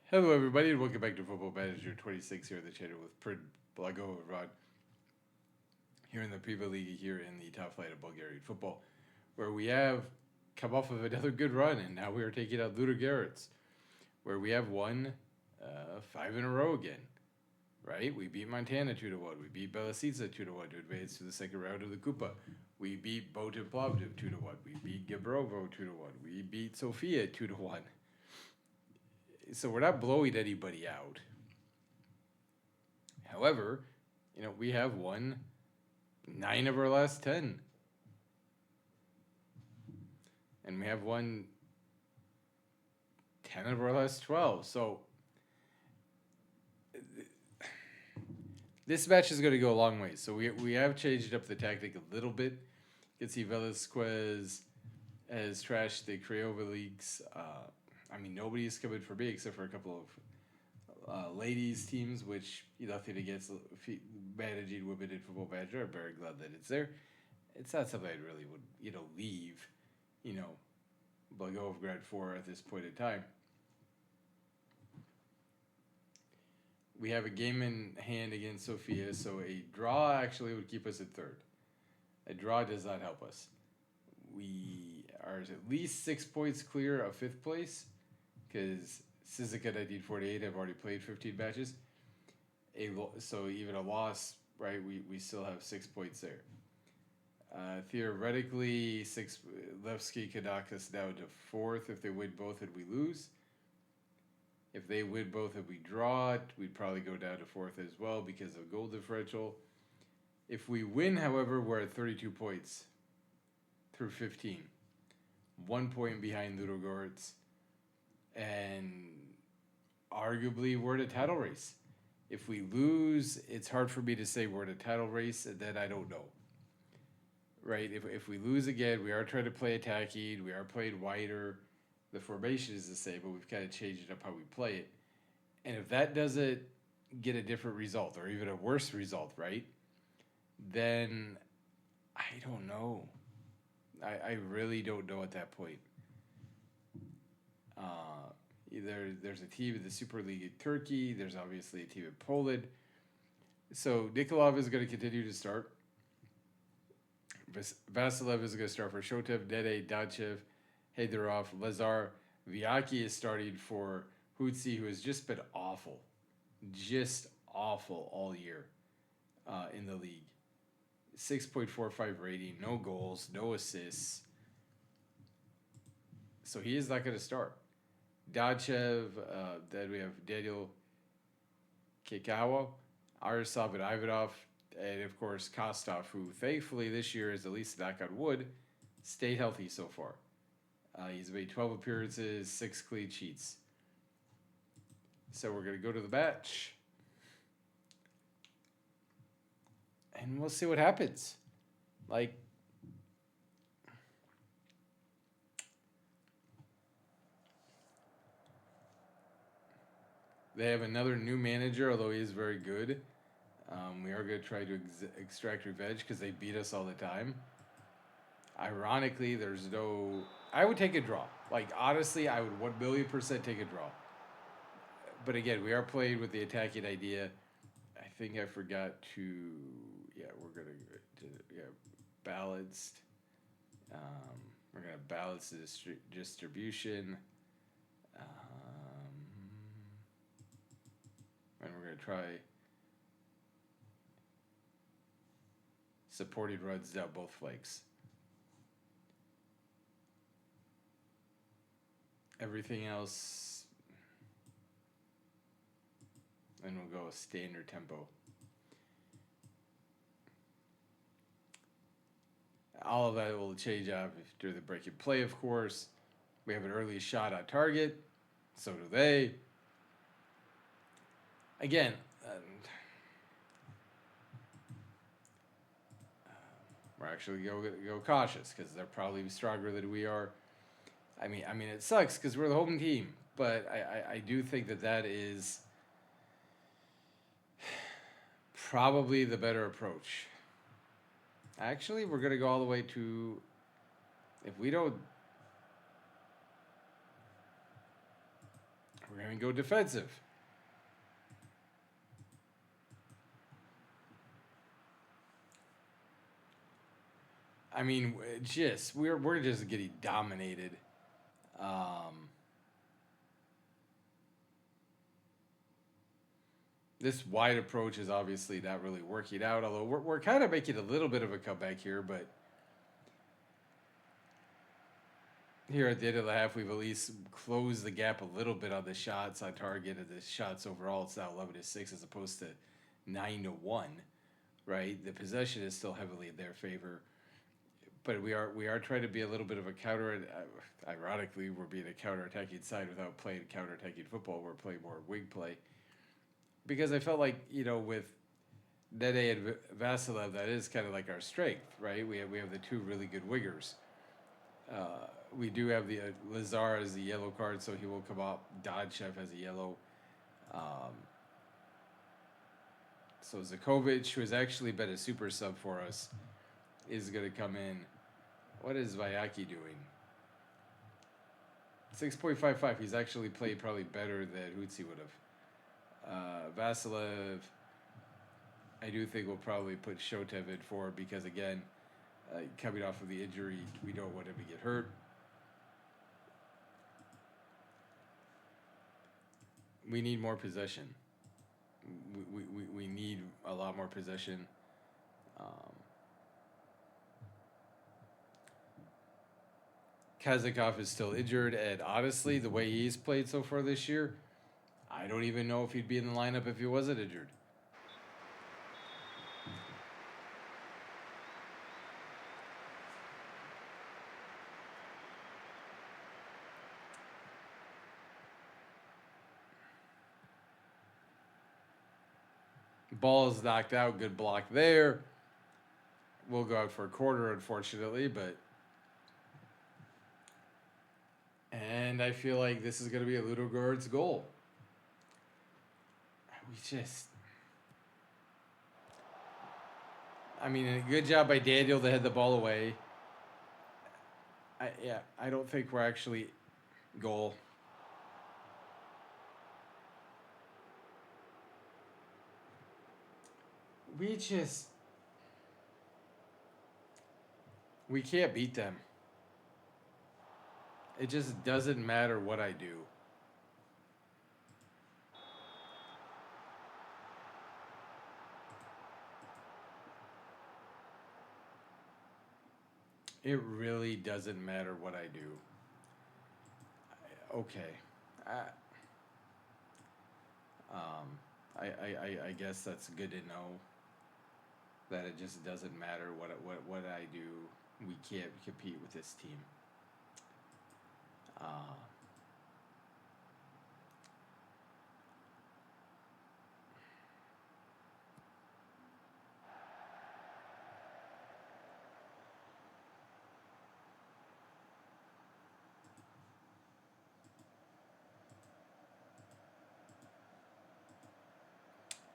Hello, everybody, and welcome back to Football Manager 26 here at the channel with Pirin, Blagoevgrad here in the Private League here in the top flight of Bulgarian football, where we have come off of another good run, and now we are taking out Ludogorets, where we have won 5 in a row again. Right? We beat Montana 2-1. We beat Belasica 2-1 to advance to the second round of the Kupa. We beat Botan Plovdiv 2-1. We beat Gabrovo 2-1. We beat Sofia 2-1. So we're not blowing anybody out. However, we have won 9 of our last 10. And we have won 10 of our last 12. So this match is going to go a long way. So we have changed up the tactic a little bit. You can see Velasquez has trashed the Craiova leagues. Nobody's coming for me except for a couple of ladies teams, which nothing against managing women in Football Manager. I'm very glad that it's there. It's not something I really would leave, Blagoevgrad for at this point in time. We have a game in hand against Sofia, so a draw actually would keep us at third. A draw does not help us. We are at least 6 points clear of 5th place, because Sizica 1948 have already played 15 matches. So even a loss, right, we still have 6 points there. Theoretically, Levski could knock us down to 4th if they win both and we lose. If they win both and we draw it, we'd probably go down to 4th as well because of goal differential. If we win, however, we're at 32 points through 15. 1 point behind Ludogorets. And arguably we're in a title race. If we lose, it's hard for me to say we're in a title race, and then I don't know. Right? If we lose again, we are trying to play attacking, we are playing wider. The formation is the same, but we've kind of changed up how we play it. And if that doesn't get a different result, or even a worse result, right, then I don't know. I really don't know at that point. There's a team in the Super League in Turkey. There's obviously a team in Poland. So Nikolov is going to continue to start. Vasilev is going to start for Shotev, Nede, Danchev, Heidarov, Lazar. Viaki is starting for Hutsi, who has just been awful. Just awful all year in the league. 6.45 rating, no goals, no assists. So he is not going to start. Danchev, then we have Daniel Kikawa, Arasov and Ivanov, and of course Kostov, who thankfully this year is, at least knock on wood, stayed healthy so far. He's made 12 appearances, 6 clean sheets. So we're going to go to the match. And we'll see what happens. They have another new manager, although he is very good. We are going to try to extract revenge because they beat us all the time. Ironically, there's no... I would take a draw. Honestly, I would 1,000,000% take a draw. But again, we are playing with the attacking idea. I think I forgot to... Yeah, we're going to... balanced. We're going to balance the distribution. And we're going to try supported runs down both flanks. Everything else, and we'll go standard tempo. All of that will change up during the break and play, of course. We have an early shot on target. So do they. Again, we're actually go cautious because they're probably stronger than we are. I mean, it sucks because we're the home team, but I do think that is probably the better approach. Actually, we're going to go all the way to... If we don't... We're going to go defensive. I mean, we're just getting dominated. This wide approach is obviously not really working out, although we're kind of making a little bit of a comeback here, but here at the end of the half, we've at least closed the gap a little bit on the shots on target, and the shots overall, it's now 11-6 as opposed to 9-1, right? The possession is still heavily in their favor, but we are trying to be a little bit of a counter. Ironically, we're being a counter-attacking side without playing counter-attacking football. We're playing more wing play. Because I felt like, with Nene and Vasilev, that is kind of like our strength, right? We have the two really good wingers. We do have the Lazar as the yellow card, so he will come up. Dodchev has a yellow. So Zakovic, who has actually been a super sub for us, is going to come in. What is Vayaki doing? 6.55. He's actually played probably better than Hutsi would have. Vasilev, I do think we'll probably put Shotev in for, because again, coming off of the injury, we don't want him to get hurt. We need more possession. We need a lot more possession. Kazakov is still injured, and honestly, the way he's played so far this year, I don't even know if he'd be in the lineup if he wasn't injured. Ball is knocked out. Good block there. We'll go out for a quarter, unfortunately, but... And I feel like this is going to be a Ludogorets goal. I mean, a good job by Daniel to head the ball away. I don't think we're actually... Goal. We can't beat them. It just doesn't matter what I do. It really doesn't matter what I do. Okay. I guess that's good to know. That it just doesn't matter what I do. We can't compete with this team.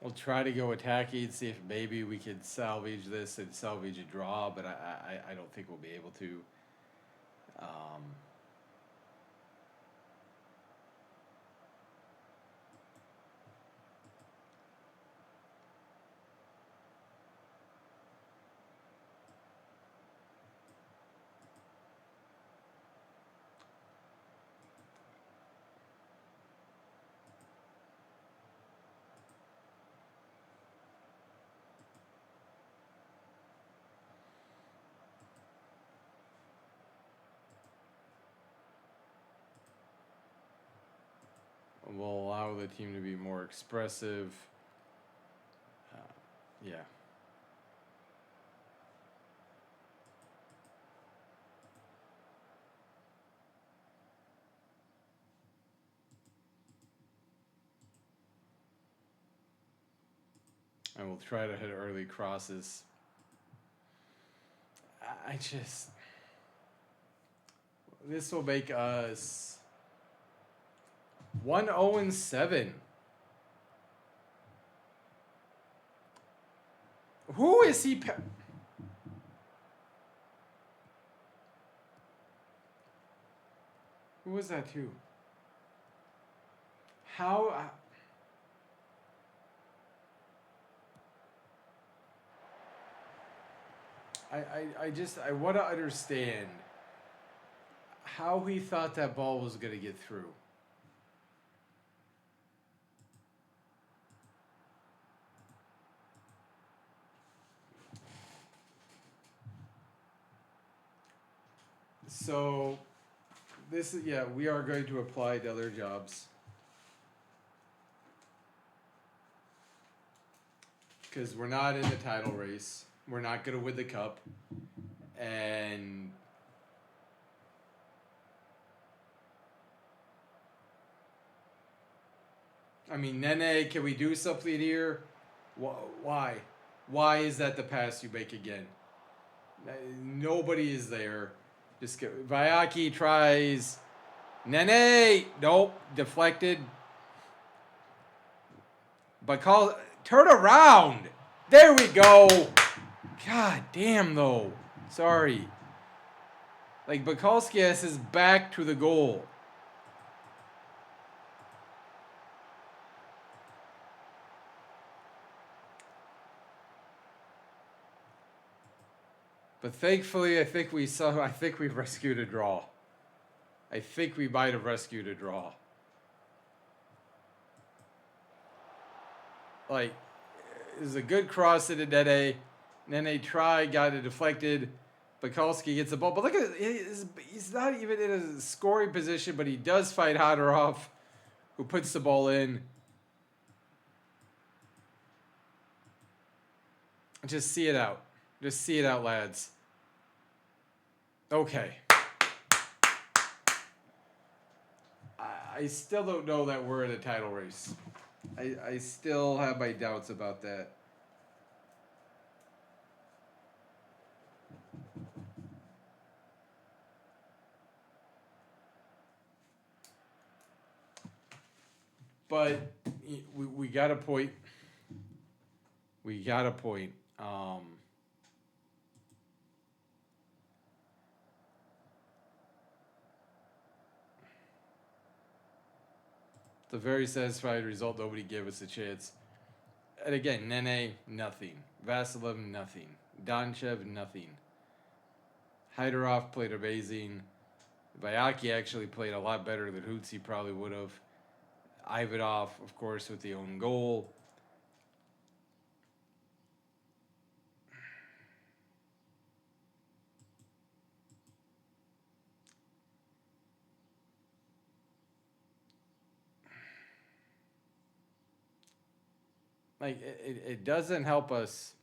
We'll try to go attacking, see if maybe we can salvage this and salvage a draw, but I don't think we'll be able to. We'll allow the team to be more expressive. Yeah. And we'll try to hit early crosses. This will make us 1-0-7. Who is he? Who was that too? How? I want to understand how he thought that ball was going to get through. So, this is, yeah, we are going to apply to other jobs. Because we're not in the title race. We're not going to win the cup. And I mean, Nene, can we do something here? Why? Why is that the pass you make again? Nobody is there. Just get, Vayaki tries. Nene! Nope. Deflected. But call. Turn around! There we go! God damn, though. Sorry. Like, Bukalski has his back to the goal. But thankfully, I think we rescued a draw. I think we might have rescued a draw. Like, it was a good cross into Nene. Nene tried, got it deflected. Bukalski gets the ball. But look at it. He's not even in a scoring position, but he does fight Hodorov, who puts the ball in. Just see it out. Just see it out, lads. Okay. I still don't know that we're in a title race. I still have my doubts about that. But we got a point. We got a point. It's a very satisfying result. Nobody gave us a chance. And again, Nene, nothing. Vasilev, nothing. Donchev, nothing. Hyderov played amazing. Vayaki actually played a lot better than Hootsie probably would have. Ivanov, of course, with the own goal. Like, it doesn't help us.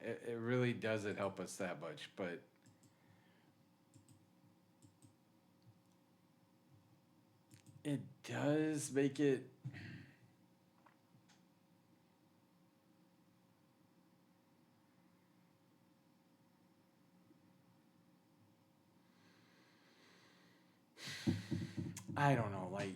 It really doesn't help us that much, but it does make it. I don't know, like.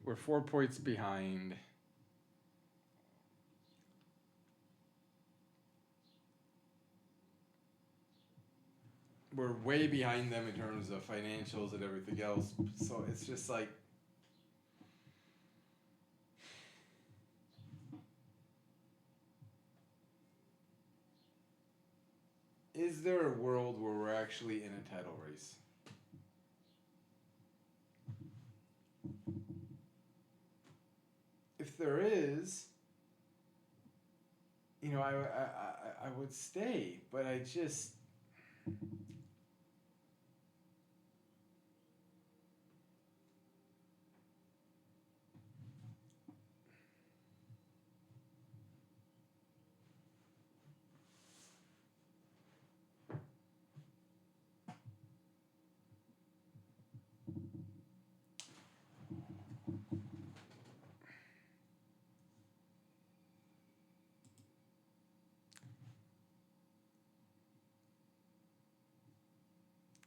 We're 4 points behind. We're way behind them in terms of financials and everything else. So it's just like. Is there a world where we're actually in a title race? If there is, I would stay, but I just.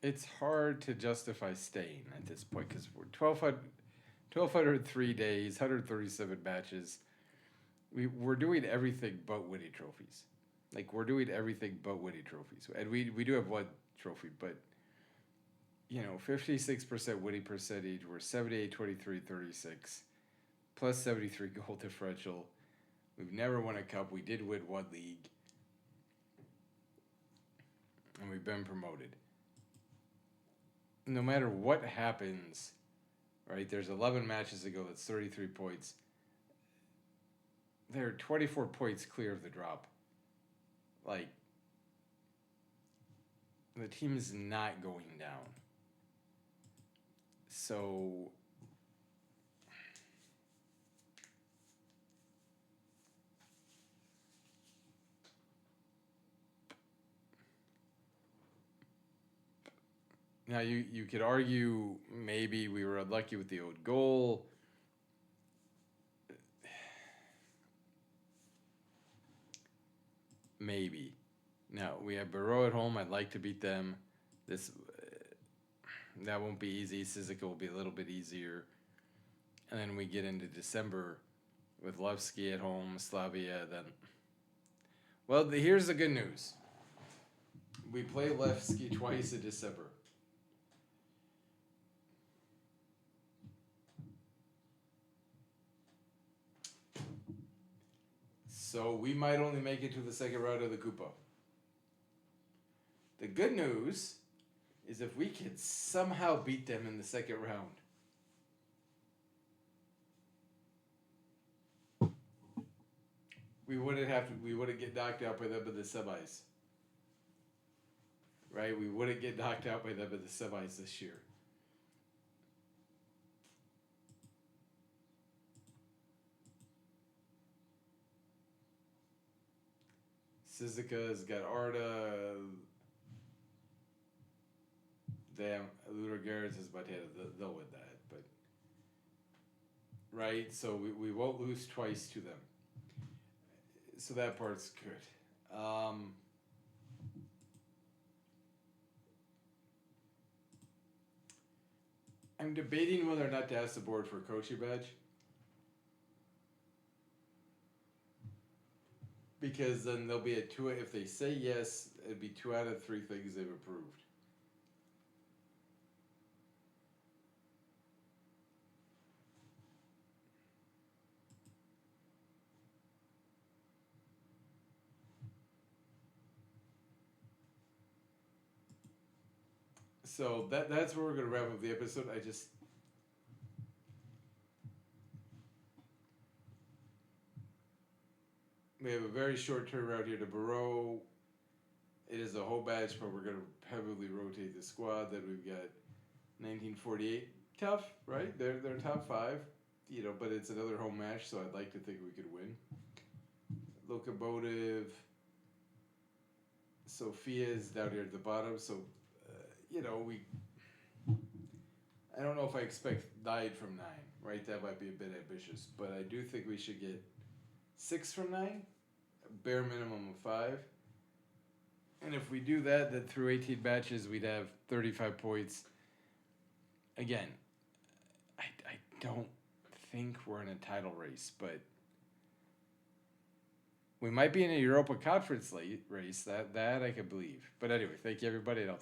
It's hard to justify staying at this point because we're 1,200. 1,203 days, 137 matches. We're doing everything but winning trophies. Like, we're doing everything but winning trophies. And we do have one trophy, but, 56% winning percentage. We're 78, 23, 36, plus 73 goal differential. We've never won a cup. We did win one league. And we've been promoted. No matter what happens, right, there's 11 matches to go. That's 33 points. They're 24 points clear of the drop. Like, the team is not going down. So, now you could argue maybe we were unlucky with the old goal. Maybe. Now, we have Barreau at home. I'd like to beat them. That won't be easy. Suzuka will be a little bit easier. And then we get into December with Levski at home, Slavia, then. Well, here's the good news. We play Levski twice in December. So we might only make it to the second round of the Kupa. The good news is if we can somehow beat them in the second round. We wouldn't get knocked out by them in the semis. Right? We wouldn't get knocked out by them in the semis this year. Suzuka's got Arda. Damn, Ludogorets is about to hit. They'll win that, but right. So we won't lose twice to them. So that part's good. I'm debating whether or not to ask the board for a coaching badge. Because then there'll be a 2. If they say yes, it'd be 2 out of 3 things they've approved. So that's where we're gonna wrap up the episode. We have a very short turnaround here to Barreau. It is a whole batch, but we're going to heavily rotate the squad. Then we've got 1948. Tough, right? They're top 5, but it's another home match, so I'd like to think we could win. Locomotive. Sofia is down here at the bottom, so, I don't know if I expect 9 from 9, right? That might be a bit ambitious, but I do think we should get 6 from 9, a bare minimum of 5. And if we do that, then through 18 matches, we'd have 35 points. Again, I don't think we're in a title race, but we might be in a Europa Conference race. That I can believe. But anyway, thank you, everybody, and I'll